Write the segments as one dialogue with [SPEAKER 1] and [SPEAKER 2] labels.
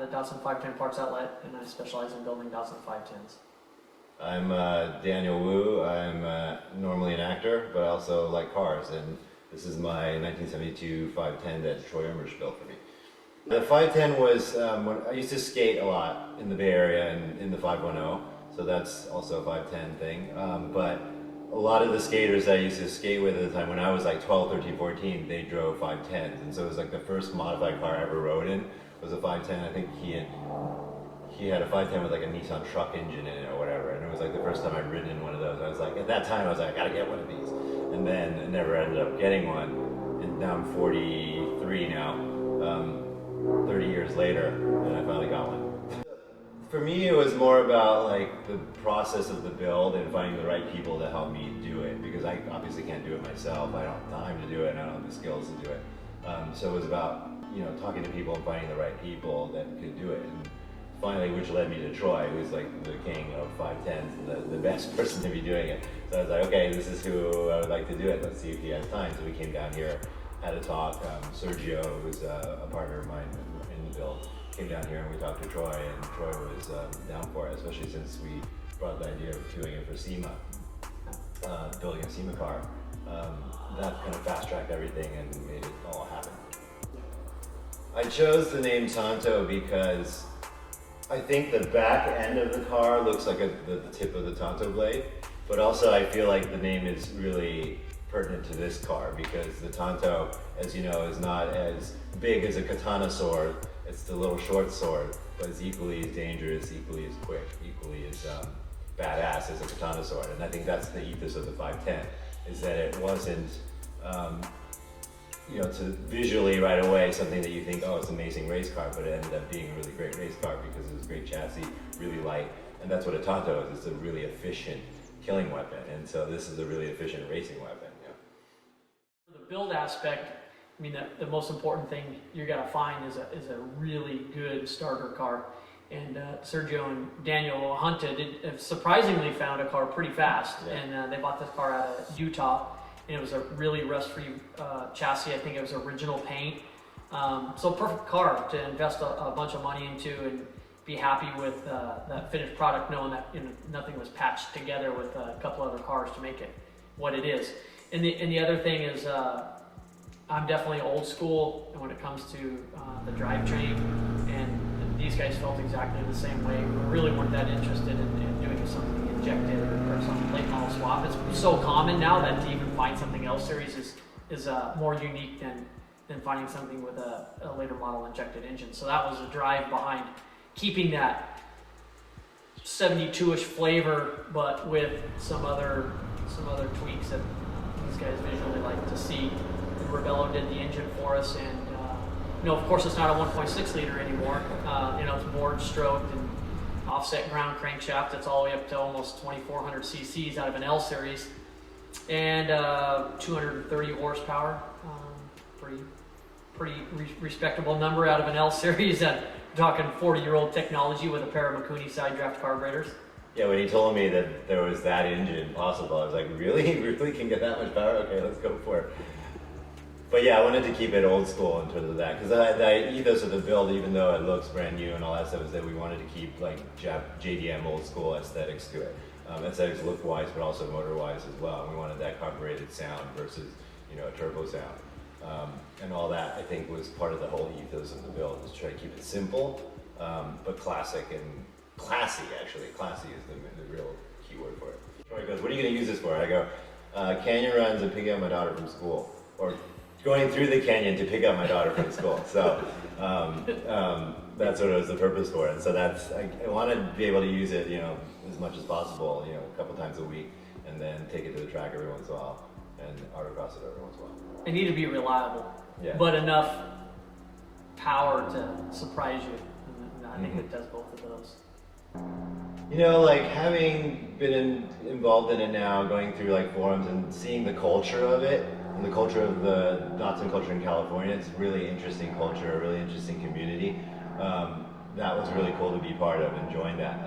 [SPEAKER 1] the Datsun 510 Parts Outlet, and I specialize in building Datsun 510s.
[SPEAKER 2] I'm Daniel Wu. I'm normally an actor, but I also like cars, and this is my 1972 510 that Troy Ermish built for me. The 510 was, when I used to skate a lot in the Bay Area and in the 510, so that's also a 510 thing. But a lot of the skaters that I used to skate with at the time, when I was like 12, 13, 14, they drove 510s. And so it was like the first modified car I ever rode in was a 510. I think he had a 510 with like a Nissan truck engine in it or whatever. And it was like the first time I'd ridden in one of those. I was like, at that time I was like, I gotta get one of these. And then I never ended up getting one. And now I'm 43 now. 30 years later, and I finally got one. For me, it was more about like the process of the build and finding the right people to help me do it, because I obviously can't do it myself. I don't have time to do it, and I don't have the skills to do it. So it was about, you know, talking to people and finding the right people that could do it. And finally, which led me to Troy, who's like the king of 510s, the best person to be doing it. So I was like, okay, this is who I would like to do it. Let's see if he has time. So we came down here, had a talk. Sergio, who's a partner of mine in the build, came down here and we talked to Troy, and Troy was down for it, especially since we brought the idea of doing it for SEMA, building a SEMA car. That kind of fast-tracked everything and made it all happen. I chose the name Tantō because I think the back end of the car looks like the tip of the Tantō blade, but also I feel like the name is really pertinent to this car because the Tantō, as you know, is not as big as a Katana sword. It's the little short sword, but it's equally as dangerous, equally as quick, equally as badass as a Katana sword. And I think that's the ethos of the 510, is that it wasn't, you know, to visually right away something that you think, oh, it's an amazing race car, but it ended up being a really great race car because it was a great chassis, really light, and that's what a Tantō is. It's a really efficient killing weapon, and so this is a really efficient racing weapon.
[SPEAKER 1] For the build aspect, I mean, the most important thing you got to find is a really good starter car. And Sergio and Daniel hunted, surprisingly found a car pretty fast. Yeah. And they bought this car out of Utah, and it was a really rust-free chassis. I think it was original paint. So perfect car to invest a bunch of money into and be happy with that finished product, knowing that, you know, nothing was patched together with a couple other cars to make it what it is. And the other thing is, I'm definitely old school when it comes to the drivetrain, and these guys felt exactly the same way. We really weren't that interested in doing something injected or some late model swap. It's so common now that to even find something L series is more unique than finding something with a later model injected engine. So that was the drive behind keeping that 72-ish flavor, but with some other tweaks that these guys visually like to see. Rebello did the engine for us, and you know, of course, it's not a 1.6 liter anymore. You know, it's bored, stroked, and offset ground crankshaft. It's all the way up to almost 2,400 cc's out of an L series, and 230 horsepower. Pretty respectable number out of an L series. And talking 40-year-old technology with a pair of Mikuni side draft carburetors.
[SPEAKER 2] Yeah, when he told me that there was that engine possible, I was like, really? Really can get that much power? Okay, let's go for it. But yeah, I wanted to keep it old school in terms of that, because the ethos of the build, even though it looks brand new and all that stuff, is that we wanted to keep like JDM old school aesthetics to it. Aesthetics look-wise, but also motor-wise as well. And we wanted that carbureted sound versus, you know, a turbo sound. And all that, I think, was part of the whole ethos of the build, is try to keep it simple, but classic and classy, actually. Classy is the real key word for it. Troy goes, what are you going to use this for? I go, canyon runs and picking up my daughter from school. Or going through the canyon to pick up my daughter from school. So that's what it was the purpose for it. And so I wanted to be able to use it, you know, as much as possible, you know, a couple times a week, and then take it to the track every once in a while, and autocross it every once in a while.
[SPEAKER 1] They need to be reliable,
[SPEAKER 2] yeah,
[SPEAKER 1] but enough power to surprise you. And I think it does both of those.
[SPEAKER 2] You know, like having been involved in it now, going through like forums and seeing the culture of it, and the culture of the Datsun culture in California, it's a really interesting culture, a really interesting community. That was really cool to be part of and join that.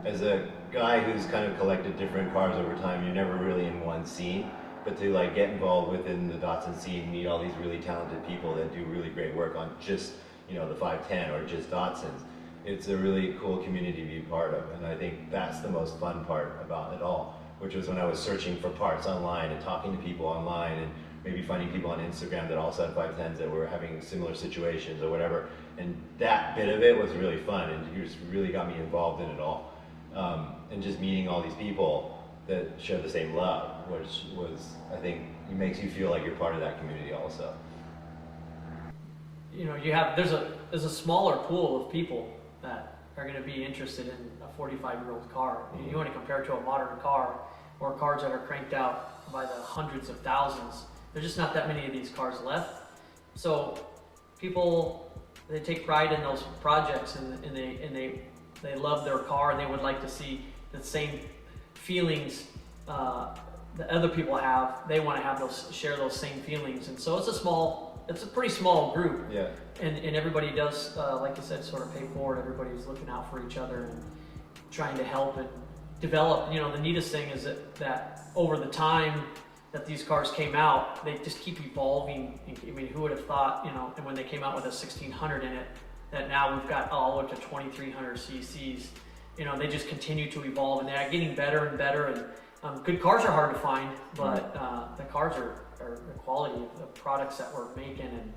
[SPEAKER 2] As a guy who's kind of collected different cars over time, you're never really in one scene, but to like get involved within the Datsun scene, meet all these really talented people that do really great work on just you know, the 510 or just Datsuns. It's a really cool community to be part of, and I think that's the most fun part about it all, which was when I was searching for parts online and talking to people online and maybe finding people on Instagram that also had 510s that were having similar situations or whatever. And that bit of it was really fun, and it just really got me involved in it all. And just meeting all these people that share the same love, which was, I think, it makes you feel like you're part of that community also.
[SPEAKER 1] You know, there's a smaller pool of people that are going to be interested in a 45-year-old car.
[SPEAKER 2] Mm-hmm.
[SPEAKER 1] You want to compare it to a modern car or cars that are cranked out by the hundreds of thousands. There's just not that many of these cars left. So people, they take pride in those projects, and they love their car, and they would like to see the same feelings that other people have. They want to share those same feelings, and so it's a pretty small group.
[SPEAKER 2] Yeah.
[SPEAKER 1] And everybody does, like you said, sort of pay forward. Everybody's looking out for each other and trying to help and develop. You know, the neatest thing is that over the time that these cars came out, they just keep evolving. I mean, who would have thought, you know, and when they came out with a 1600 in it, that now we've got all up to 2300 cc's. You know, they just continue to evolve, and they're getting better and better. And good cars are hard to find, but the cars are the quality of the products that we're making and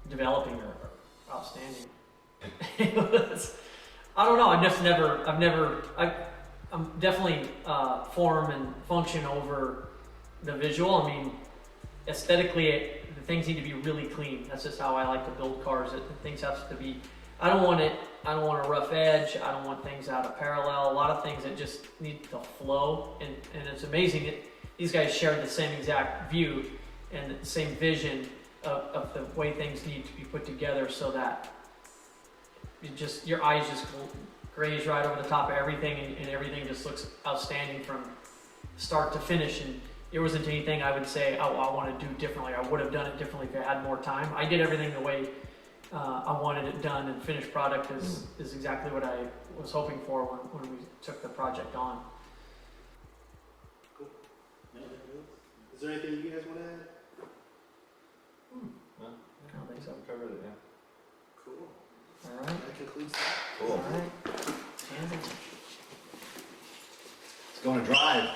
[SPEAKER 1] developing are outstanding. I don't know. I'm definitely form and function over the visual. I mean, aesthetically, the things need to be really clean. That's just how I like to build cars. Things have to be. I don't want a rough edge. I don't want things out of parallel. A lot of things that just need to flow. And it's amazing that these guys share the same exact view and the same vision of the way things need to be put together, so that your eyes just graze right over the top of everything, and everything just looks outstanding from start to finish. And there wasn't anything I would say, oh, I want to do differently. I would have done it differently if I had more time. I did everything the way I wanted it done, and finished product is exactly what I was hoping for when we took the project on.
[SPEAKER 3] Cool. Is there anything you guys want to add?
[SPEAKER 2] No,
[SPEAKER 1] I don't think so.
[SPEAKER 2] we covered it, yeah.
[SPEAKER 3] Cool.
[SPEAKER 1] All right.
[SPEAKER 3] That concludes that.
[SPEAKER 2] Cool.
[SPEAKER 1] All right.
[SPEAKER 2] Let's go on a drive.